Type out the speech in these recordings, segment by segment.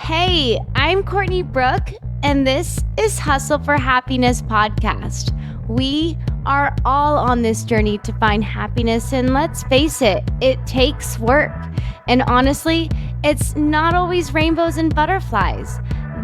Hey, I'm Courtney Brooke, and this is Hustle for Happiness podcast. We are all on this journey to find happiness, and let's face it, it takes work. And honestly, it's not always rainbows and butterflies.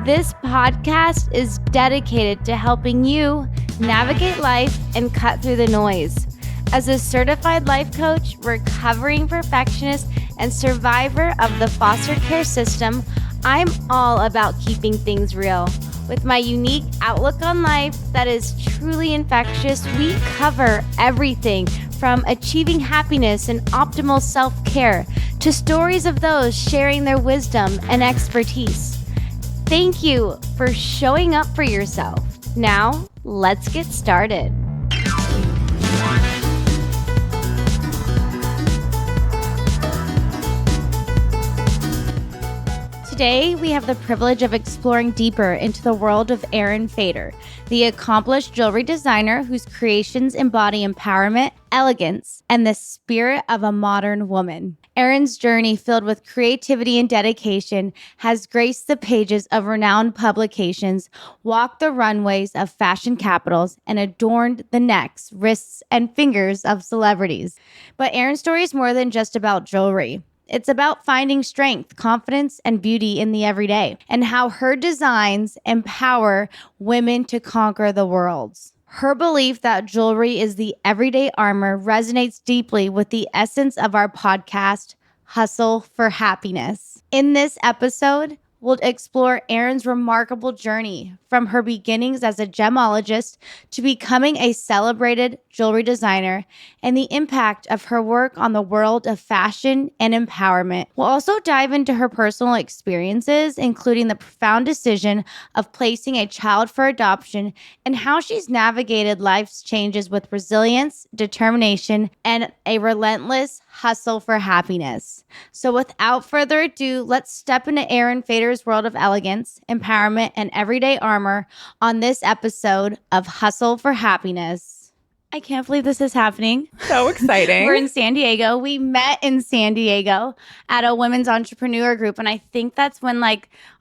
This podcast is dedicated to helping you navigate life and cut through the noise. As a certified life coach, recovering perfectionist, and survivor of the foster care system, I'm all about keeping things real. With my unique outlook on life that is truly infectious, we cover everything from achieving happiness and optimal self-care to stories of those sharing their wisdom and expertise. Thank you for showing up for yourself. Now, let's get started. Today, we have the privilege of exploring deeper into the world of Erin Fader, the accomplished jewelry designer whose creations embody empowerment, elegance, and the spirit of a modern woman. Erin's journey, filled with creativity and dedication, has graced the pages of renowned publications, walked the runways of fashion capitals, and adorned the necks, wrists, and fingers of celebrities. But Erin's story is more than just about jewelry. It's about finding strength, confidence, and beauty in the everyday, and how her designs empower women to conquer the world. Her belief that jewelry is the everyday armor resonates deeply with the essence of our podcast, Hustle for Happiness. In this episode, we'll explore Erin's remarkable journey from her beginnings as a gemologist to becoming a celebrated jewelry designer and the impact of her work on the world of fashion and empowerment. We'll also dive into her personal experiences, including the profound decision of placing a child for adoption and how she's navigated life's changes with resilience, determination, and a relentless hustle for happiness. So without further ado, let's step into Erin Fader's world of elegance, empowerment, and everyday armor on this episode of Hustle for Happiness. I can't believe this is happening. So exciting. We're in San Diego. We met in San Diego at a women's entrepreneur group. And I think that's when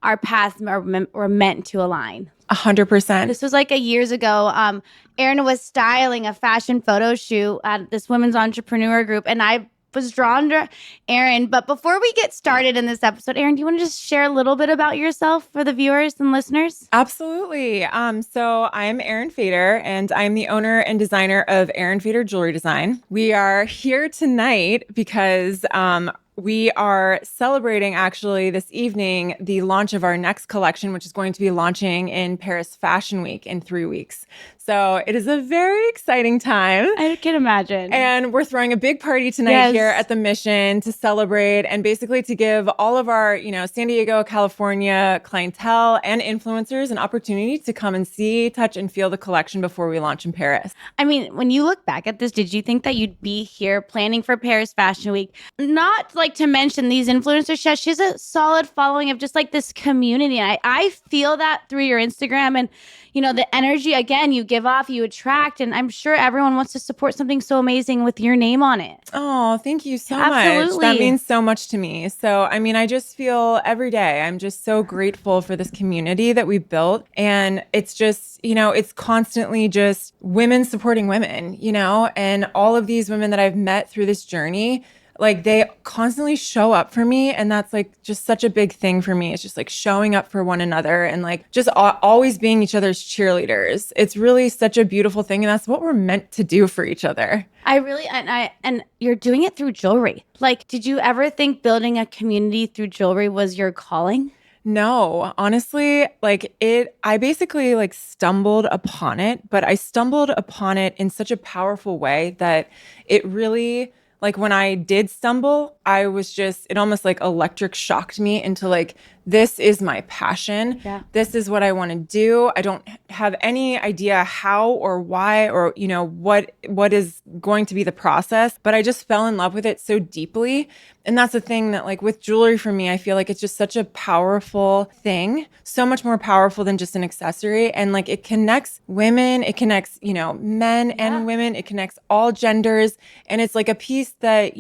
our paths were meant to align. 100%. This was years ago. Erin was styling a fashion photo shoot at this women's entrepreneur group. And I was drawn to Erin. But before we get started in this episode, Erin, do you want to just share a little bit about yourself for the viewers and listeners? Absolutely. So I'm Erin Fader, and I'm the owner and designer of Erin Fader Jewelry Design. We are here tonight because we are celebrating actually this evening the launch of our next collection, which is going to be launching in Paris Fashion Week in 3 weeks. So it is a very exciting time. I can imagine. And we're throwing a big party tonight here at the Mission to celebrate and basically to give all of our, San Diego, California clientele and influencers an opportunity to come and see, touch, and feel the collection before we launch in Paris. I mean, when you look back at this, did you think that you'd be here planning for Paris Fashion Week? Not to mention these influencers. She has a solid following of just this community. I feel that through your Instagram and, the energy, again, you give off, you attract, and I'm sure everyone wants to support something so amazing with your name on it. Oh, thank you so Absolutely. much. That means so much to me. So, I just feel every day, I'm just so grateful for this community that we built. And it's just, it's constantly just women supporting women, and all of these women that I've met through this journey, they constantly show up for me. And that's just such a big thing for me. It's just showing up for one another and just always being each other's cheerleaders. It's really such a beautiful thing. And that's what we're meant to do for each other. And you're doing it through jewelry. Did you ever think building a community through jewelry was your calling? No, honestly, I basically stumbled upon it, but I stumbled upon it in such a powerful way that it really, when I did stumble, I was just, it almost electric shocked me into this is my passion. Yeah. This is what I want to do. I don't have any idea how or why or, what is going to be the process, but I just fell in love with it so deeply. And that's the thing that with jewelry for me, I feel it's just such a powerful thing, so much more powerful than just an accessory. And it connects women, it connects, men and women, it connects all genders. And it's a piece that,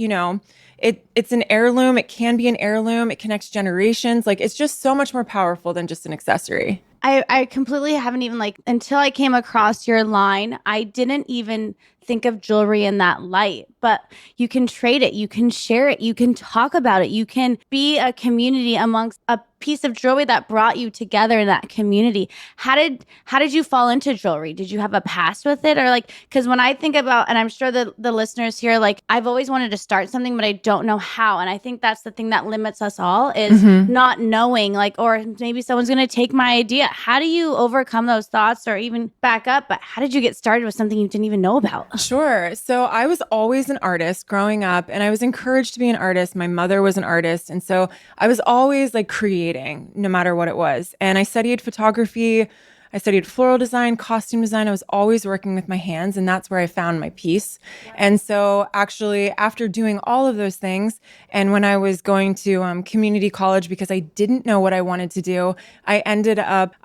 it's an heirloom. It can be an heirloom. It connects generations. Like it's just so much more powerful than just an accessory. I completely haven't even like until I came across your line, I didn't even think of jewelry in that light. But you can trade it, you can share it, you can talk about it, you can be a community amongst a piece of jewelry that brought you together in that community. How did you fall into jewelry? Did you have a past with it? Or like, because when I think about, and I'm sure the listeners here, like I've always wanted to start something, but I don't know how. And I think that's the thing that limits us all is not knowing, like, or maybe someone's going to take my idea. How do you overcome those thoughts or even back up? But how did you get started with something you didn't even know about? Sure. So I was always an artist growing up, and I was encouraged to be an artist. My mother was an artist. And so I was always like creating no matter what it was. And I studied photography. I studied floral design, costume design. I was always working with my hands, and that's where I found my peace. And so actually, after doing all of those things, and when I was going to community college because I didn't know what I wanted to do, I ended up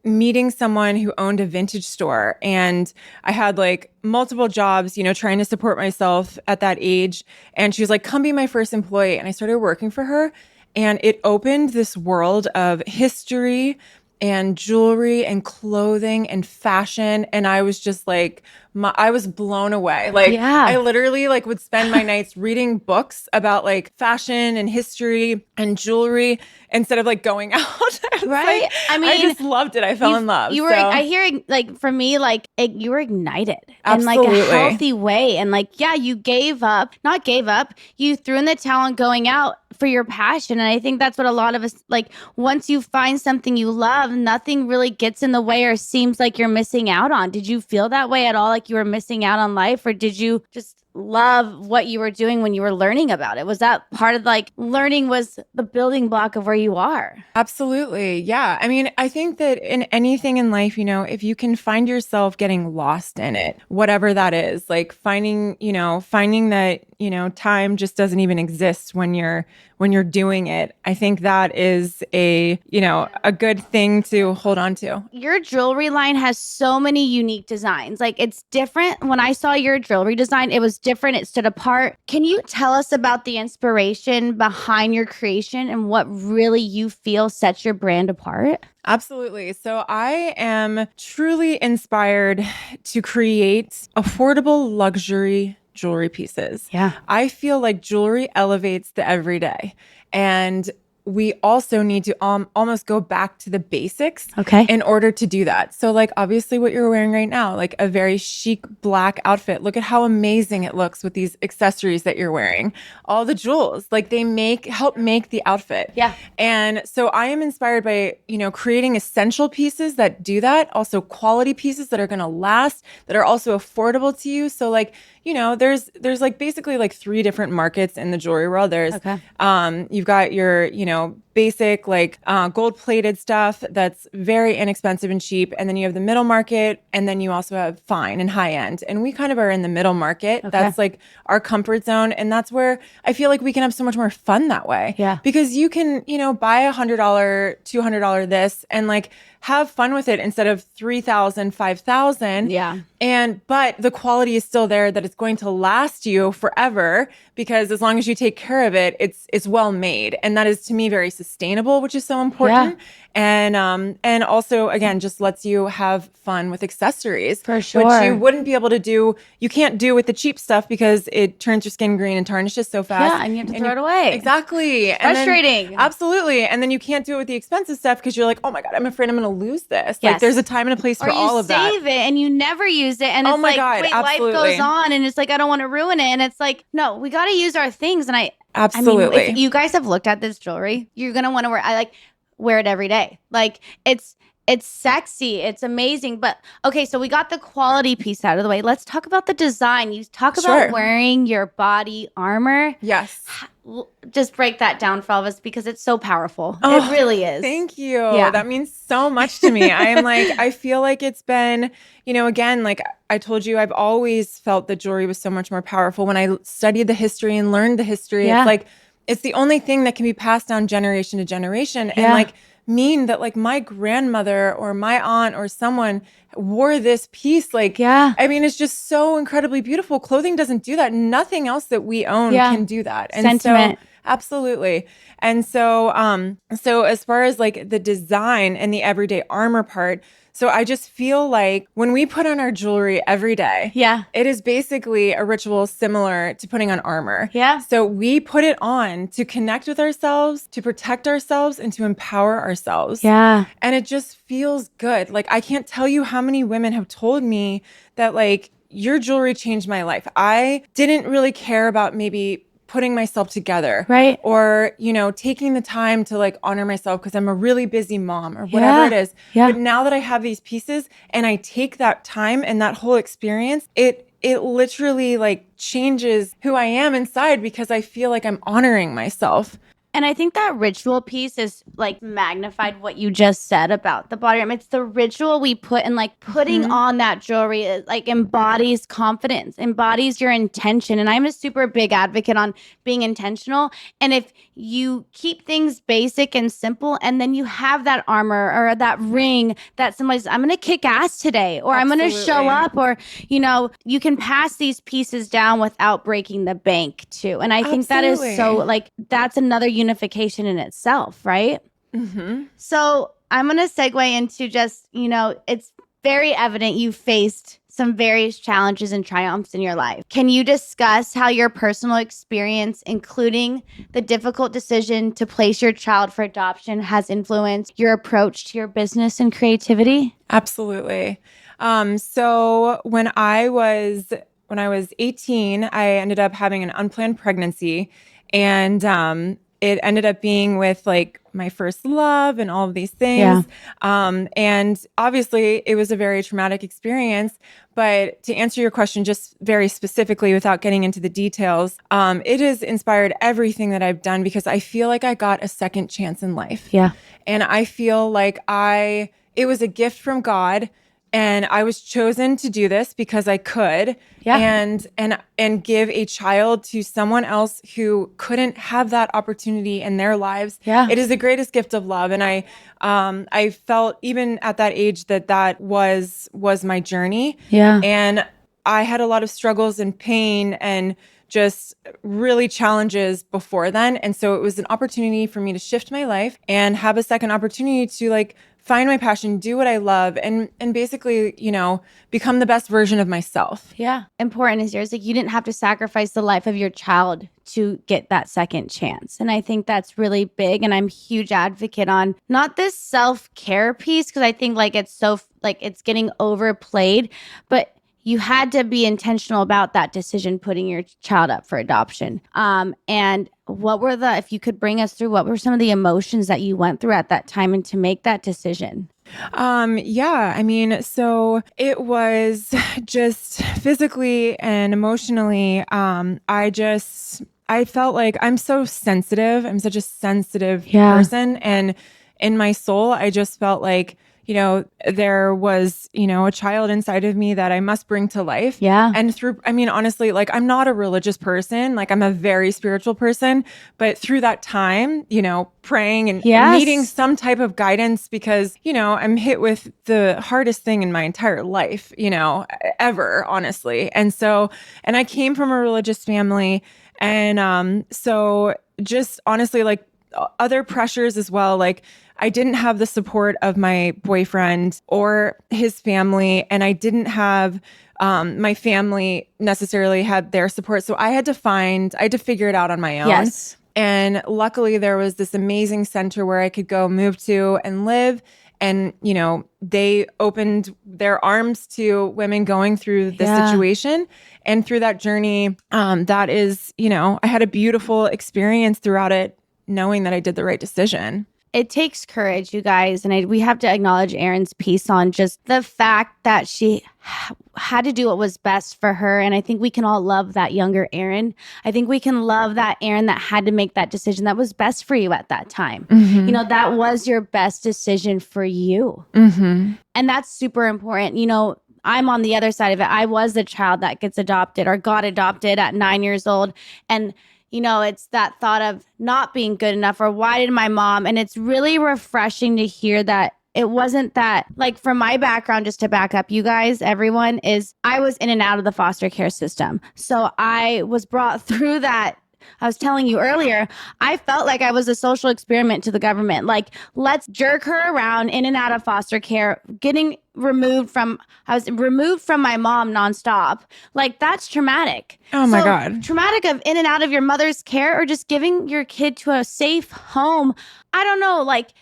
meeting someone who owned a vintage store. And I had like multiple jobs, trying to support myself at that age. And she was like, come be my first employee. And I started working for her. And it opened this world of history and jewelry and clothing and fashion. And I was just like, I was blown away. Like, Yeah. I literally like would spend my nights reading books about like fashion and history and jewelry instead of like going out. Right? Like, I mean, I just loved it. I fell in love. You were, So, I hear, like, for me, like, you were ignited in like Absolutely. a healthy way. And like, yeah, you not gave up, you threw in the towel and going out for your passion. And I think that's what a lot of us, like, once you find something you love, nothing really gets in the way or seems like you're missing out on. Did you feel that way at all? Like you were missing out on life, or did you just love what you were doing when you were learning about it? Was that part of like learning was the building block of where you are? Absolutely. Yeah. I mean, I think that in anything in life, if you can find yourself getting lost in it, whatever that is, like finding that, time just doesn't even exist when you're doing it. I think that is a good thing to hold on to. Your jewelry line has so many unique designs. Like it's different. When I saw your jewelry design, it was different. It stood apart. Can you tell us about the inspiration behind your creation and what really you feel sets your brand apart? Absolutely. So I am truly inspired to create affordable luxury jewelry pieces. Yeah. I feel like jewelry elevates the everyday. And we also need to almost go back to the basics in order to do that. So like obviously what you're wearing right now, like a very chic black outfit. Look at how amazing it looks with these accessories that you're wearing. All the jewels, like they help make the outfit. Yeah. And so I am inspired by, creating essential pieces that do that. Also quality pieces that are going to last, that are also affordable to you. So like, there's like basically like 3 different markets in the jewelry world. There's, you've got your, basic like gold plated stuff that's very inexpensive and cheap. And then you have the middle market, and then you also have fine and high end. And we kind of are in the middle market. That's like our comfort zone. And that's where I feel like we can have so much more fun that way. Yeah. Because you can, buy $100, $200 this and like have fun with it instead of $3,000, $5,000. Yeah. But the quality is still there, that it's going to last you forever, because as long as you take care of it, it's well made. And that is to me very sustainable, which is so important. Yeah. And also again, just lets you have fun with accessories. For sure. Which you wouldn't be able to do. You can't do with the cheap stuff because it turns your skin green and tarnishes so fast. Yeah, and you have to throw it away. Exactly. It's frustrating. Absolutely. And then you can't do it with the expensive stuff because you're like, oh my God, I'm afraid I'm going to lose this. Yes. Like there's a time and a place for all of that. Or you save it and you never use it. And it's my God, wait, absolutely. life goes on and it's like, I don't want to ruin it. And it's like, no, we got to use our things. And Absolutely. I mean, if you guys have looked at this jewelry, you're going to want to wear it every day. Like it's sexy. It's amazing. But okay, so we got the quality piece out of the way. Let's talk about the design. You talk about wearing your body armor. Yes. Just break that down for all of us because it's so powerful. It really is. Thank you. Yeah. That means so much to me. I feel like it's been, again, like I told you, I've always felt that jewelry was so much more powerful. When I studied the history and learned the history, it's like, it's the only thing that can be passed down generation to generation. And like mean that like my grandmother or my aunt or someone wore this piece. Like, I mean, it's just so incredibly beautiful. Clothing doesn't do that. Nothing else that we own can do that. And Sentiment. so absolutely. And so, so as far as like the design and the everyday armor part, so I just feel like when we put on our jewelry every day, it is basically a ritual similar to putting on armor. So we put it on to connect with ourselves, to protect ourselves, and to empower ourselves. And it just feels good. Like I can't tell you how many women have told me that like your jewelry changed my life. I didn't really care about maybe putting myself together, or, you know, taking the time to like honor myself because I'm a really busy mom or whatever it is. But now that I have these pieces and I take that time and that whole experience, it literally like changes who I am inside because I feel like I'm honoring myself. And I think that ritual piece is like magnified what you just said about the body armor. It's the ritual we put in, like putting on that jewelry, it, like embodies confidence, embodies your intention. And I'm a super big advocate on being intentional. And if you keep things basic and simple, and then you have that armor or that ring that symbolizes, I'm going to kick ass today, or I'm going to show up, or, you know, you can pass these pieces down without breaking the bank too. And I think that is so like, that's another unification in itself, right? So I'm going to segue into just, you know, it's very evident you faced some various challenges and triumphs in your life. Can you discuss how your personal experience, including the difficult decision to place your child for adoption, has influenced your approach to your business and creativity? Absolutely. So when I was 18, I ended up having an unplanned pregnancy, and it ended up being with like my first love and all of these things. And obviously it was a very traumatic experience, but to answer your question just very specifically without getting into the details, it has inspired everything that I've done because I feel like I got a second chance in life. And I feel like it was a gift from God. And I was chosen to do this because I could, and give a child to someone else who couldn't have that opportunity in their lives. It is the greatest gift of love. And I felt even at that age that was my journey. And I had a lot of struggles and pain and just really challenges before then. And so it was an opportunity for me to shift my life and have a second opportunity to like find my passion, do what I love, and basically, you know, become the best version of myself. Important is yours. Like you didn't have to sacrifice the life of your child to get that second chance. And I think that's really big. And I'm a huge advocate on not this self-care piece, because I think like it's so like it's getting overplayed, but you had to be intentional about that decision, putting your child up for adoption. And what were if you could bring us through, what were some of the emotions that you went through at that time and to make that decision? I mean, so it was just physically and emotionally, I felt like I'm so sensitive. I'm such a sensitive person. And in my soul, I just felt like, you know, there was, you know, a child inside of me that I must bring to life. And I mean, honestly, like I'm not a religious person, like I'm a very spiritual person, but through that time, you know, praying and needing some type of guidance because, you know, I'm hit with the hardest thing in my entire life, you know, ever, honestly. And I came from a religious family. And so just honestly, like other pressures as well, like I didn't have the support of my boyfriend or his family, and I didn't have my family necessarily had their support. So I had to figure it out on my own. And luckily there was this amazing center where I could go move to and live. And, you know, they opened their arms to women going through this situation. And through that journey, that is, you know, I had a beautiful experience throughout it, knowing that I did the right decision. It takes courage, you guys. And we have to acknowledge Erin's piece on just the fact that she had to do what was best for her. And I think we can all love that younger Erin. I think we can love that Erin that had to make that decision that was best for you at that time. You know, that was your best decision for you. And that's super important. You know, I'm on the other side of it. I was the child that gets adopted or got adopted at 9 years old. And it's that thought of not being good enough, or why did my mom? And it's really refreshing to hear that it wasn't that, like, from my background, just to back up you guys, everyone, is I was in and out of the foster care system. So I was brought through that. I was telling you earlier, I felt like I was a social experiment to the government. Like, let's jerk her around in and out of foster care, I was removed from my mom nonstop. Like, that's traumatic. Oh my God. Traumatic of in and out of your mother's care, or just giving your kid to a safe home. I don't know. Like,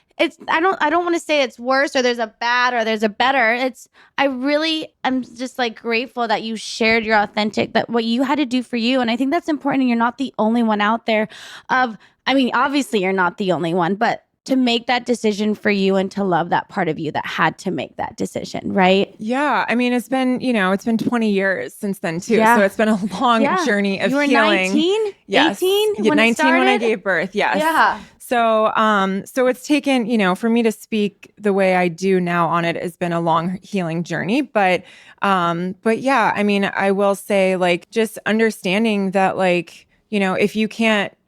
I don't want to say it's worse or there's a bad or there's a better. I'm just like grateful that you shared your authentic, that what you had to do for you. And I think that's important. And you're not the only one out there obviously you're not the only one, but to make that decision for you and to love that part of you that had to make that decision, right? Yeah. I mean, it's been 20 years since then too. Yeah. So it's been a long journey of healing. You were healing. 19? Yes. 18? Yeah, 19 when I gave birth. Yes. Yeah. So it's taken, for me to speak the way I do now on it has been a long healing journey. But yeah, I mean, I will say, like, just understanding that, like, if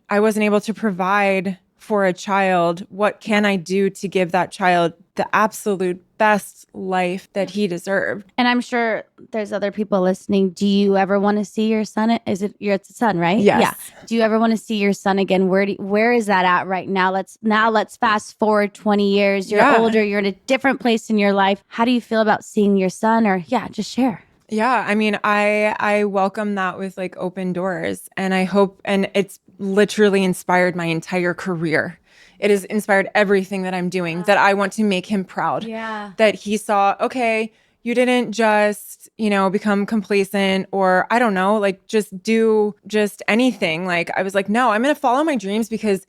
I wasn't able to provide for a child, what can I do to give that child the absolute best life that he deserved? And I'm sure there's other people listening. Do you ever want to see your son? It's a son, right? Yes. Yeah. Do you ever want to see your son again? Where is that at right now? Let's fast forward 20 years. You're older. You're in a different place in your life. How do you feel about seeing your son? Or just share. Yeah, I mean, I welcome that with, like, open doors, and I hope, and it's literally inspired my entire career. It has inspired everything that I'm doing, that I want to make him proud. Yeah. That he saw, okay, you didn't just, become complacent, or I don't know, like, just do just anything. Like, I was like, no, I'm going to follow my dreams because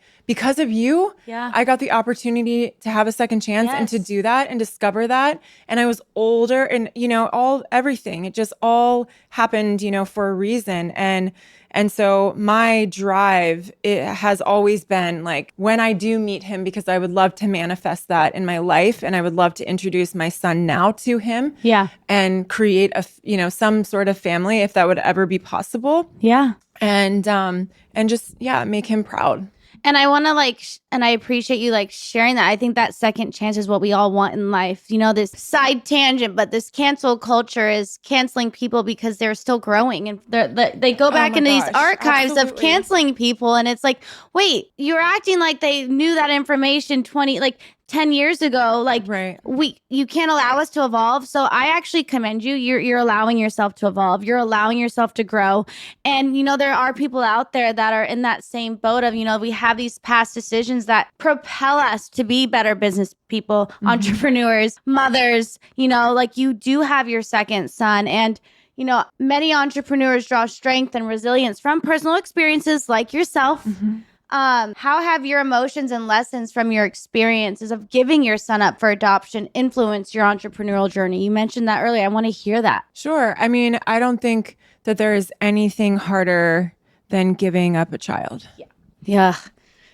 of you. Yeah. I got the opportunity to have a second chance and to do that and discover that. And I was older, and, everything, it just all happened, for a reason. And so my drive, it has always been, like, when I do meet him, because I would love to manifest that in my life, and I would love to introduce my son now to him. Yeah. And create some sort of family, if that would ever be possible. Yeah. And just, make him proud. And I want to and I appreciate you sharing that. I think that second chance is what we all want in life. This side tangent, but this cancel culture is canceling people because they're still growing, and they go back into these archives of canceling people. And it's like, wait, you're acting like they knew that information 10 years ago. Like, right. You can't allow us to evolve. So I actually commend you. You're allowing yourself to evolve. You're allowing yourself to grow. And, there are people out there that are in that same boat of, we have these past decisions that propel us to be better business people, entrepreneurs, mothers, you do have your second son. And, many entrepreneurs draw strength and resilience from personal experiences like yourself. How have your emotions and lessons from your experiences of giving your son up for adoption influenced your entrepreneurial journey? You mentioned that earlier. I want to hear that. Sure. I mean, I don't think that there is anything harder than giving up a child. Yeah.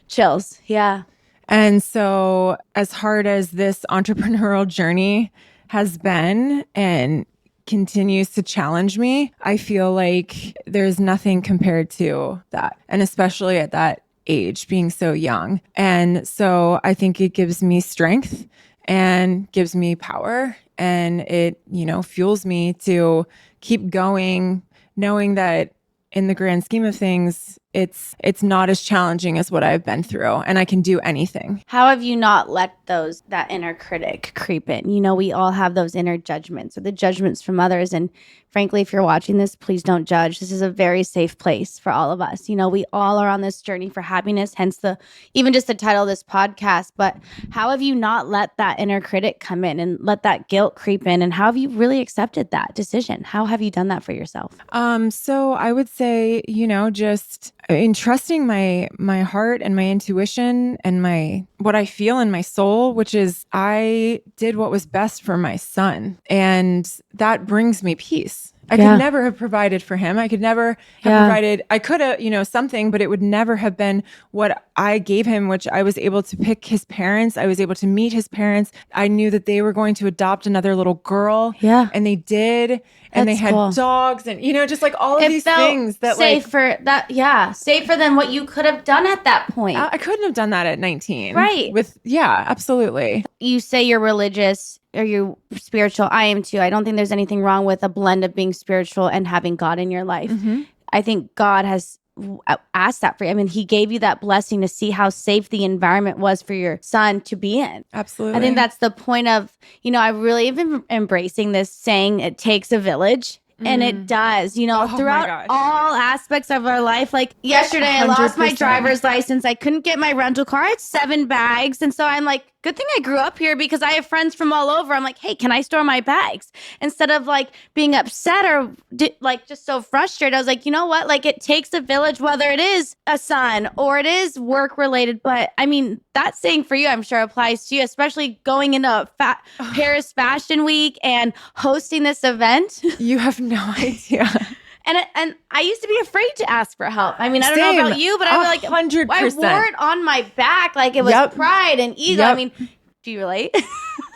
Chills. Yeah. And so, as hard as this entrepreneurial journey has been and continues to challenge me, I feel like there's nothing compared to that. And especially at that age, being so young. And so I think it gives me strength and gives me power, and it, fuels me to keep going, knowing that in the grand scheme of things, it's not as challenging as what I've been through, and I can do anything. How have you not let that inner critic creep in? We all have those inner judgments, or the judgments from others. And frankly, if you're watching this, please don't judge. This is a very safe place for all of us. We all are on this journey for happiness, hence even just the title of this podcast. But how have you not let that inner critic come in and let that guilt creep in? And how have you really accepted that decision? How have you done that for yourself? So I would say, just in trusting my heart and my intuition and what I feel in my soul, which is I did what was best for my son, and that brings me peace. I could never have provided for him. I could never have provided, I could have, something, but it would never have been what I gave him, which I was able to pick his parents. I was able to meet his parents. I knew that they were going to adopt another little girl. Yeah. And they did. And they had dogs and, just like all of these things that safer, safer than what you could have done at that point. I couldn't have done that at 19. Right. Absolutely. You say you're religious or you're spiritual. I am too. I don't think there's anything wrong with a blend of being spiritual and having God in your life. Mm-hmm. I think God has asked that for you. I mean, he gave you that blessing to see how safe the environment was for your son to be in. Absolutely. I think that's the point of, I really been embracing this saying it takes a village. And it does, throughout all aspects of our life. Like yesterday, 100%. I lost my driver's license. I couldn't get my rental car. I had 7 bags. And so I'm like, good thing I grew up here because I have friends from all over. I'm like, hey, can I store my bags? Instead of like being upset or just so frustrated, I was like, you know what? Like it takes a village, whether it is a son or it is work related. But I mean, that saying for you, I'm sure applies to you, especially going into Paris Fashion Week and hosting this event. You have no idea. And I used to be afraid to ask for help. I mean, I don't know about you, but I was like, 100%. I wore it on my back like it was pride and ego. I mean, do you relate?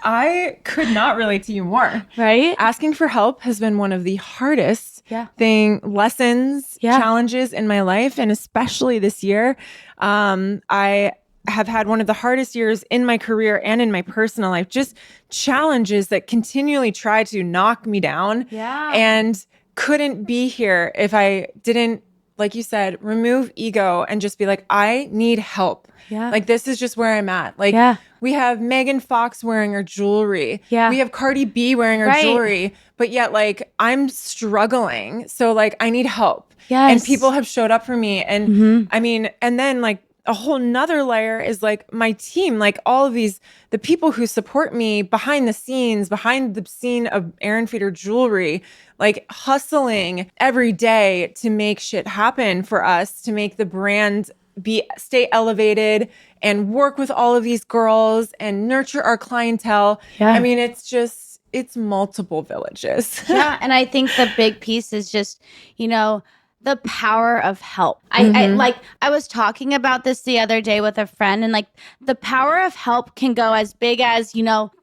I could not relate to you more. Right? Asking for help has been one of the hardest lessons, challenges in my life. And especially this year, I have had one of the hardest years in my career and in my personal life, just challenges that continually try to knock me down. Yeah. And couldn't be here if I didn't, like you said, remove ego and just be like, I need help. Yeah. Like, this is just where I'm at. Like, we have Megan Fox wearing her jewelry. Yeah. We have Cardi B wearing her jewelry. But yet, like, I'm struggling. So, like, I need help. Yes. And people have showed up for me. And I mean, and then, like, a whole nother layer is like my team, like all of the people who support me behind the scenes, behind the scene of Erin Fader jewelry, like hustling every day to make shit happen for us, to make the brand stay elevated and work with all of these girls and nurture our clientele. Yeah. I mean, it's multiple villages. Yeah. And I think the big piece is just, the power of help. I was talking about this the other day with a friend, and like the power of help can go as big as,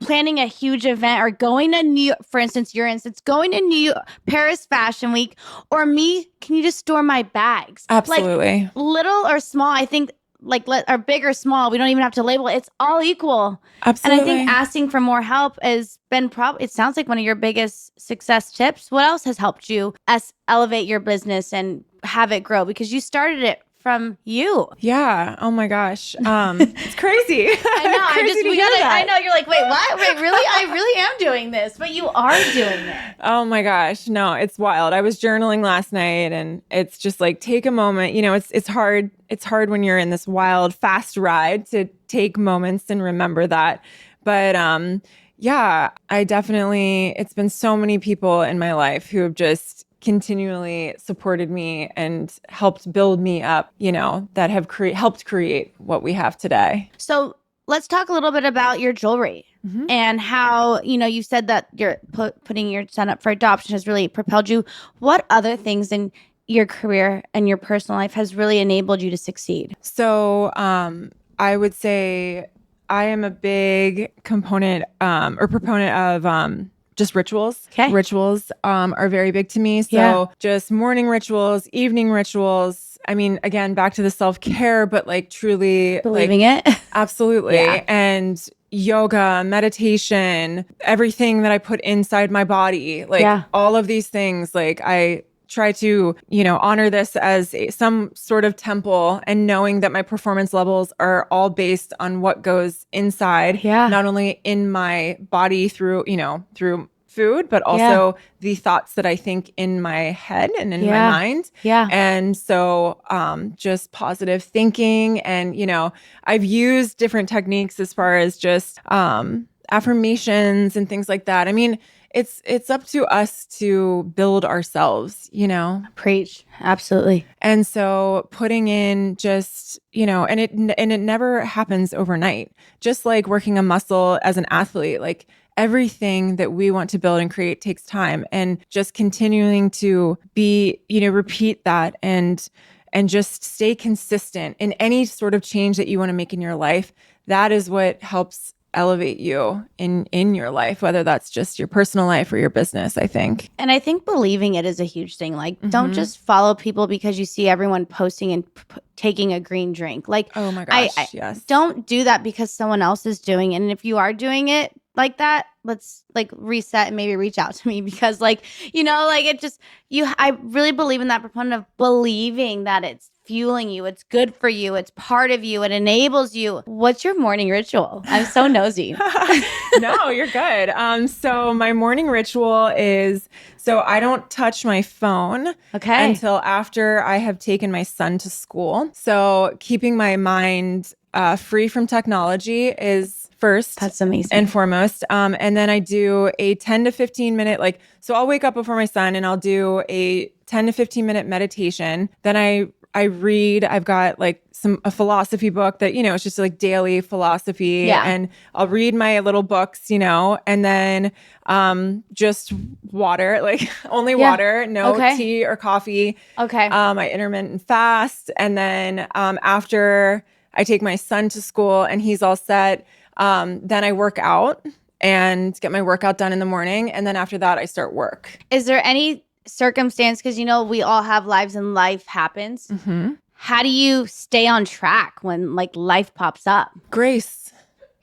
planning a huge event or going to New York, for instance, going to Paris Fashion Week, or me, can you just store my bags? Absolutely. Like, little or small, I think or big or small, we don't even have to label it. It's all equal. Absolutely. And I think asking for more help has been it sounds like one of your biggest success tips. What else has helped you elevate your business and have it grow? Because you started it from you. Yeah. Oh my gosh. It's crazy. I know. I know. You're like, wait, what? Wait, really? I really am doing this, but you are doing it. Oh my gosh. No, it's wild. I was journaling last night, and it's just like, take a moment. It's hard. It's hard when you're in this wild, fast ride to take moments and remember that. But it's been so many people in my life who have just continually supported me and helped build me up, that have helped create what we have today. So let's talk a little bit about your jewelry and how, you said that you're putting your son up for adoption has really propelled you. What other things in your career and your personal life has really enabled you to succeed? So I would say I am a big component or proponent of just rituals. Okay. Rituals are very big to me. So just morning rituals, evening rituals. I mean, again, back to the self-care, but like truly believing it. Absolutely. Yeah. And yoga, meditation, everything that I put inside my body, like all of these things, like I try to, honor this as some sort of temple, and knowing that my performance levels are all based on what goes inside, not only in my body through food, but also the thoughts that I think in my head and in my mind. Yeah. And so just positive thinking. And, I've used different techniques as far as just affirmations and things like that. I mean, it's up to us to build ourselves, Preach. Absolutely. And so putting in just, and it never happens overnight. Just like working a muscle as an athlete, like everything that we want to build and create takes time, and just continuing to be, repeat that and just stay consistent in any sort of change that you want to make in your life. That is what helps elevate you in your life, whether that's just your personal life or your business, I think. And I think believing it is a huge thing. Like, don't just follow people because you see everyone posting and taking a green drink. Like, oh my gosh, yes. Don't do that because someone else is doing it. And if you are doing it like that, let's like reset and maybe reach out to me, because like, it just, I really believe in that proponent of believing that it's fueling you, it's good for you, it's part of you, it enables you. What's your morning ritual? I'm so nosy. No, you're good. So my morning ritual is, so I don't touch my phone until after I have taken my son to school. So keeping my mind free from technology is first. That's amazing. And foremost. And then I do a 10 to 15 minute, so I'll wake up before my son and I'll do a 10 to 15 minute meditation. Then I read, I've got a philosophy book that, it's just like daily philosophy. Yeah. And I'll read my little books, and then just water, only water, no tea or coffee. Okay. I intermittent fast. And then after I take my son to school and he's all set, then I work out and get my workout done in the morning. And then after that, I start work. Is there any circumstance, because we all have lives and life happens. Mm-hmm. How do you stay on track when life pops up? Grace.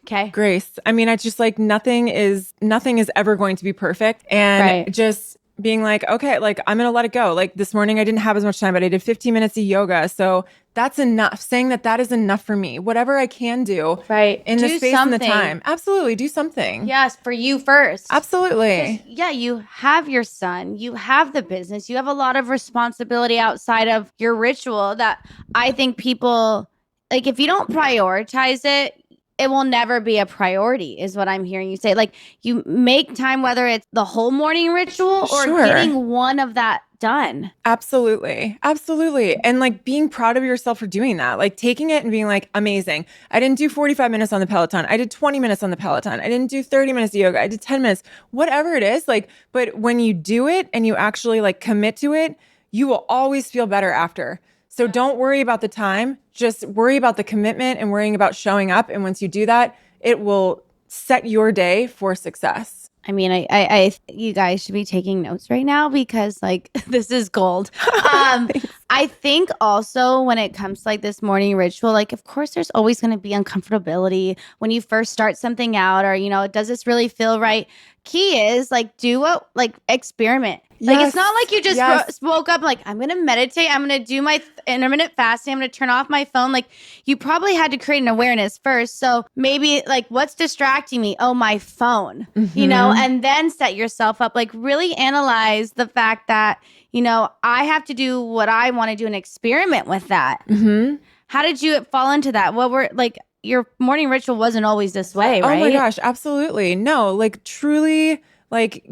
Okay. Grace. I mean, it's just nothing is ever going to be perfect. And just being okay, I'm going to let it go. This morning I didn't have as much time, but I did 15 minutes of yoga. So that's enough. Saying that is enough for me. Whatever I can do in the space and the time. Absolutely. Do something. Yes. For you first. Absolutely. Yeah. You have your son, you have the business, you have a lot of responsibility outside of your ritual that I think people, if you don't prioritize it, it will never be a priority, is what I'm hearing you say. You make time, whether it's the whole morning ritual or getting one of that done. Absolutely. Absolutely. And being proud of yourself for doing that, taking it and being amazing. I didn't do 45 minutes on the Peloton. I did 20 minutes on the Peloton. I didn't do 30 minutes of yoga. I did 10 minutes, whatever it is. But when you do it and you actually commit to it, you will always feel better after. So don't worry about the time, just worry about the commitment and worrying about showing up. And once you do that, it will set your day for success. I mean, I you guys should be taking notes right now, because this is gold. I think also when it comes to this morning ritual, of course there's always going to be uncomfortability when you first start something out, or, does this really feel right? Key is do what, experiment. It's not you just woke up I'm going to meditate. I'm going to do my intermittent fasting. I'm going to turn off my phone. You probably had to create an awareness first. So maybe what's distracting me? Oh, my phone, and then set yourself up, really analyze the fact that, I have to do what I want to do and experiment with that. Mm-hmm. How did you fall into that? What were your morning ritual wasn't always this way, right? Oh my gosh, absolutely. No, truly,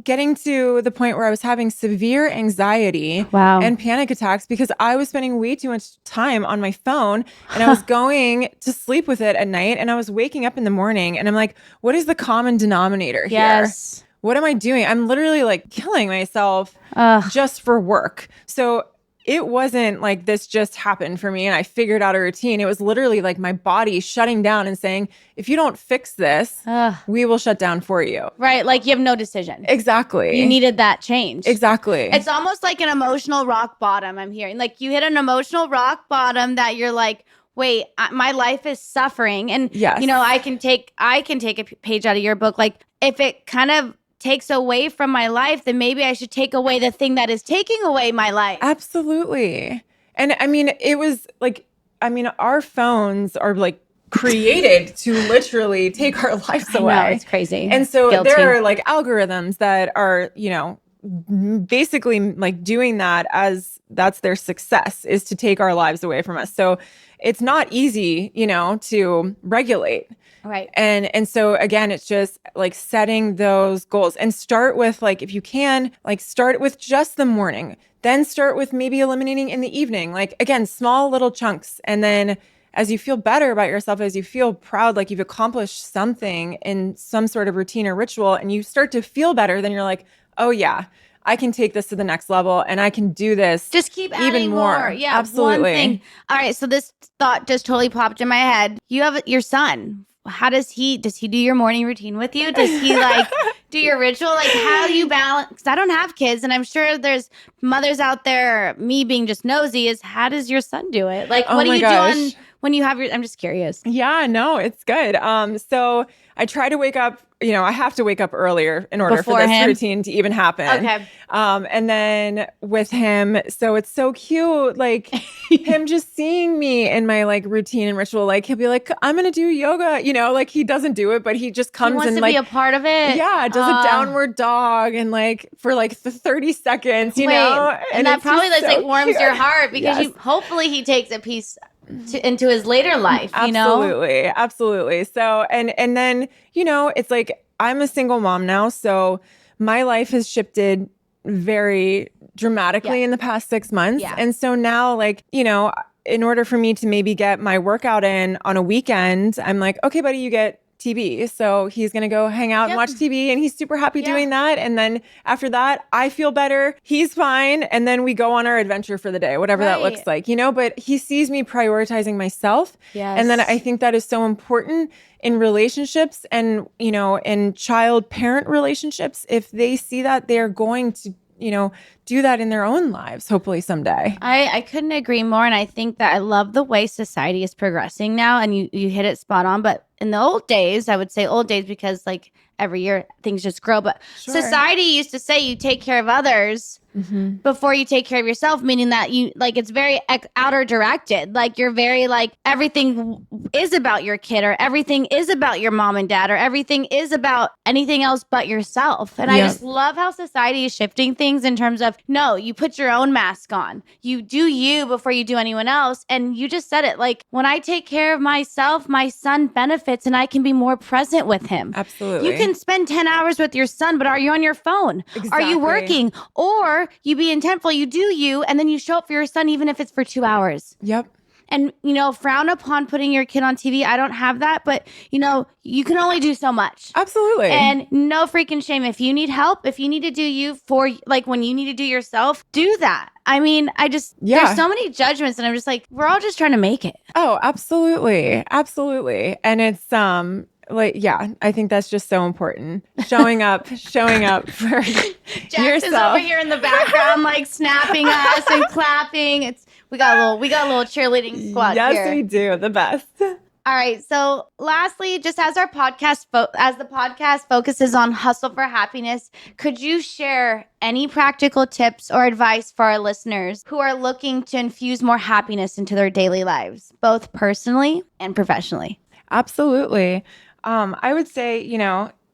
getting to the point where I was having severe anxiety and panic attacks because I was spending way too much time on my phone, and I was going to sleep with it at night, and I was waking up in the morning, and I'm what is the common denominator here? Yes. What am I doing? I'm literally killing myself just for work. So it wasn't this just happened for me and I figured out a routine. It was literally my body shutting down and saying, if you don't fix this, we will shut down for you. Right. You have no decision. Exactly. You needed that change. Exactly. It's almost like an emotional rock bottom, I'm hearing. You hit an emotional rock bottom that you're wait, my life is suffering. And, yes. I can take a page out of your book. If it kind of takes away from my life, then maybe I should take away the thing that is taking away my life. Absolutely. And I mean, it was our phones are created to literally take our lives away. I know, it's crazy. And so Guilty. there are algorithms that are, basically doing that as that's their success, is to take our lives away from us. So it's not easy, to regulate. Right. And so again, it's just setting those goals and start with if you can, start with just the morning, then start with maybe eliminating in the evening, again, small little chunks. And then as you feel better about yourself, as you feel proud, like you've accomplished something in some sort of routine or ritual, and you start to feel better, then you're like, oh yeah, I can take this to the next level and I can do this Just keep even adding more. Yeah, Absolutely. one thing. All right, so this thought just totally popped in my head. You have your son. How does he do your morning routine with you? Does he like do your ritual? Like how do you balance? Because I don't have kids, and I'm sure there's mothers out there, me being just nosy, is how does your son do it? Like Oh what do my you gosh. do on when you have your, I'm just curious. Yeah, no, it's good. So I try to wake up, I have to wake up earlier in order Before for this him? routine to even happen. Okay. And then with him, so it's so cute, like him just seeing me in my like routine and ritual, like he'll be like, I'm gonna do yoga, like he doesn't do it, but he just He comes wants and to like, be a part of it. yeah, does a downward dog and like for like the 30 seconds, Wait, and that it's probably just like so warms cute. your heart because Yes. hopefully he takes a piece into his later life, Absolutely. Absolutely. So, and then, it's like I'm a single mom now. So my life has shifted very dramatically in the past 6 months. Yeah. And so now, like, in order for me to maybe get my workout in on a weekend, I'm like, okay, buddy, you get TV. So he's going to go hang out and watch TV and he's super happy doing that. And then after that, I feel better. He's fine. And then we go on our adventure for the day, whatever that looks like, but he sees me prioritizing myself. Yes. And then I think that is so important in relationships and, in child parent relationships. If they see that, they're going to do that in their own lives, hopefully someday. I couldn't agree more. And I think that I love the way society is progressing now. And you hit it spot on. But in the old days, I would say old days because like every year things just grow. But society used to say you take care of others before you take care of yourself, meaning that you like it's very outer directed. Like you're very like everything is about your kid or everything is about your mom and dad or everything is about anything else but yourself. And I just love how society is shifting things in terms of no, you put your own mask on. You do you before you do anyone else. And you just said it like when I take care of myself, my son benefits and I can be more present with him. Absolutely. You can spend 10 hours with your son, but are you on your phone? Exactly. Are you working? Or you be intentful, you do you, and then you show up for your son even if it's for 2 hours. Yep. And, frown upon putting your kid on TV. I don't have that, but, you can only do so much. Absolutely. And no freaking shame. If you need help, if you need to do you for, like, when you need to do yourself, do that. I mean, there's so many judgments and I'm just like, we're all just trying to make it. Oh, absolutely. Absolutely. And it's, I think that's just so important. Showing up for Jackson's yourself. over here in the background, like snapping us and clapping. We got a little cheerleading squad here. Yes, we do. The best. All right. So lastly, just as our podcast, as the podcast focuses on hustle for happiness, could you share any practical tips or advice for our listeners who are looking to infuse more happiness into their daily lives, both personally and professionally? Absolutely. I would say,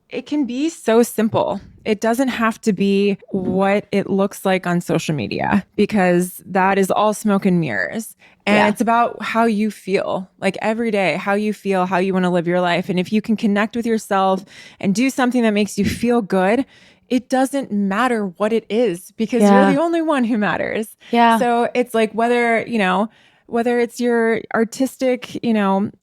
it can be so simple. It doesn't have to be what it looks like on social media because that is all smoke and mirrors. And it's about how you feel, like every day, how you feel, how you want to live your life. And if you can connect with yourself and do something that makes you feel good, it doesn't matter what it is because you're the only one who matters. Yeah. So it's like whether it's your artistic,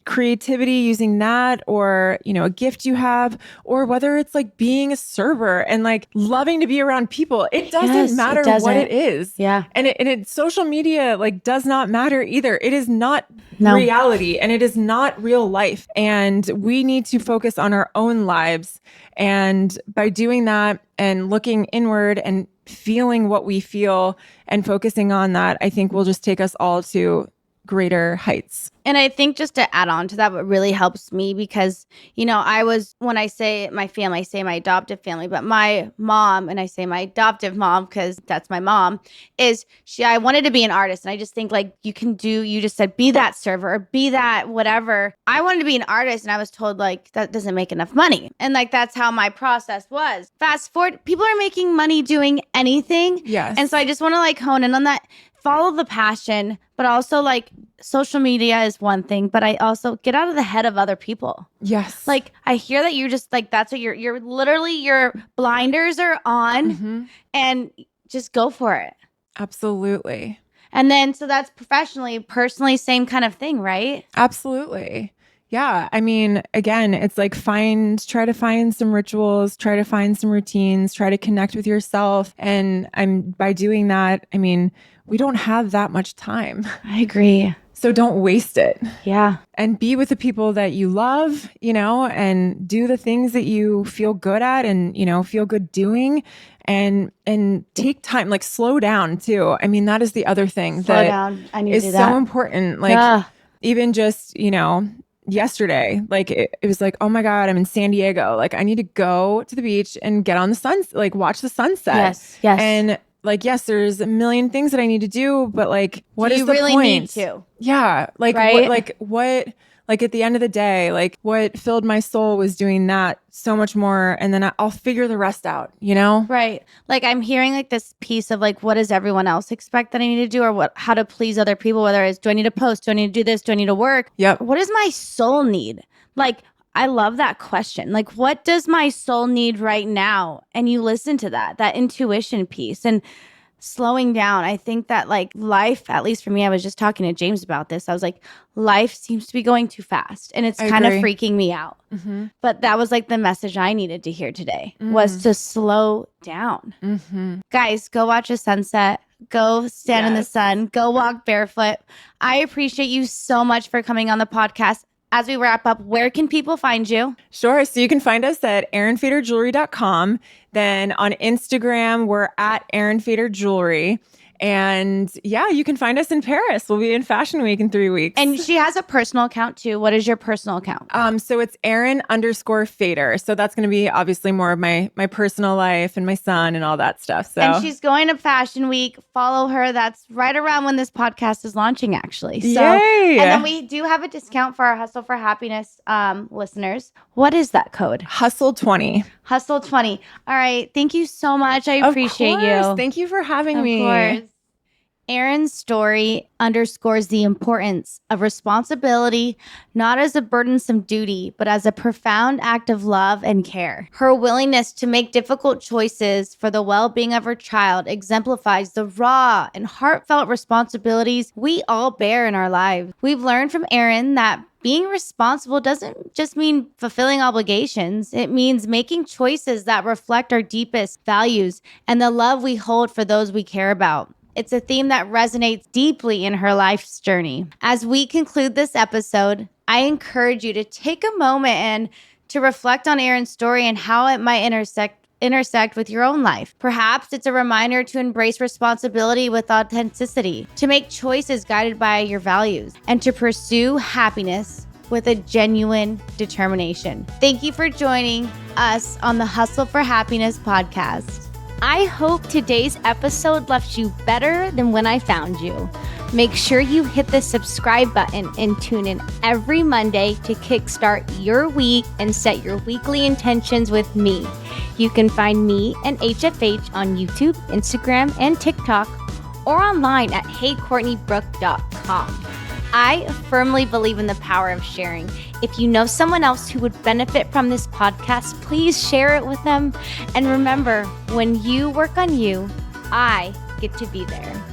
creativity using that or, a gift you have, or whether it's like being a server and like loving to be around people, it doesn't matter what it is. Yeah. And social media like does not matter either. It is not reality and it is not real life. And we need to focus on our own lives. And by doing that and looking inward and feeling what we feel and focusing on that, I think will just take us all to greater heights. And I think just to add on to that, what really helps me because, when I say my family, I say my adoptive family, but my mom, and I say my adoptive mom because that's my mom, I wanted to be an artist. And I just think like you just said, be that server or be that whatever. I wanted to be an artist and I was told like, that doesn't make enough money. And like, that's how my process was. Fast forward, people are making money doing anything. Yes. And so I just want to like hone in on that. Follow the passion, but also like social media is one thing, but I also get out of the head of other people. Yes. Like I hear that you're just like, that's what you're literally your blinders are on and just go for it. Absolutely. And then, so that's professionally, personally, same kind of thing, right? Absolutely. Yeah. I mean, again, it's like try to find some rituals, try to find some routines, try to connect with yourself. And by doing that, I mean, we don't have that much time. I agree. So don't waste it. Yeah. And be with the people that you love, and do the things that you feel good at and, feel good doing, and take time, like slow down too. I mean, that is the other thing Slow down. I need to do that. so important. Like even just, yesterday, like it was like, oh my God, I'm in San Diego. Like I need to go to the beach and get on the sun, like watch the sunset. Yes. Yes. And like, yes, there's a million things that I need to do, but like, what is the really point? Need to? Yeah. Like, right? what, like at the end of the day, like what filled my soul was doing that so much more. And then I'll figure the rest out, Right. Like I'm hearing like this piece of like, what does everyone else expect that I need to do, or how to please other people, whether it's, do I need to post? Do I need to do this? Do I need to work? Yep. What does my soul need? Like, I love that question. Like, what does my soul need right now? And you listen to that intuition piece and slowing down. I think that like life, at least for me, I was just talking to James about this. I was like, life seems to be going too fast and it's kind of freaking me out. Mm-hmm. But that was like the message I needed to hear today was to slow down. Mm-hmm. Guys, go watch a sunset. Go stand in the sun. Go walk barefoot. I appreciate you so much for coming on the podcast. As we wrap up, where can people find you? Sure. So you can find us at erinfaderjewelry.com. Then on Instagram, we're at Erin Fader Jewelry. And yeah, you can find us in Paris. We'll be in Fashion Week in 3 weeks. And she has a personal account too. What is your personal account? So it's Erin_Fader. So that's going to be obviously more of my personal life and my son and all that stuff. So. And she's going to Fashion Week. Follow her. That's right around when this podcast is launching, actually. So, yay! And then we do have a discount for our Hustle for Happiness listeners. What is that code? Hustle20. Hustle20. All right. Thank you so much. I appreciate you. Thank you for having me. Of course. Erin's story underscores the importance of responsibility, not as a burdensome duty, but as a profound act of love and care. Her willingness to make difficult choices for the well-being of her child exemplifies the raw and heartfelt responsibilities we all bear in our lives. We've learned from Erin that being responsible doesn't just mean fulfilling obligations. It means making choices that reflect our deepest values and the love we hold for those we care about. It's a theme that resonates deeply in her life's journey. As we conclude this episode, I encourage you to take a moment and to reflect on Erin's story and how it might intersect with your own life. Perhaps it's a reminder to embrace responsibility with authenticity, to make choices guided by your values, and to pursue happiness with a genuine determination. Thank you for joining us on the Hustle for Happiness podcast. I hope today's episode left you better than when I found you. Make sure you hit the subscribe button and tune in every Monday to kickstart your week and set your weekly intentions with me. You can find me and HFH on YouTube, Instagram, and TikTok, or online at heycourtneybrooke.com. I firmly believe in the power of sharing. If you know someone else who would benefit from this podcast, please share it with them. And remember, when you work on you, I get to be there.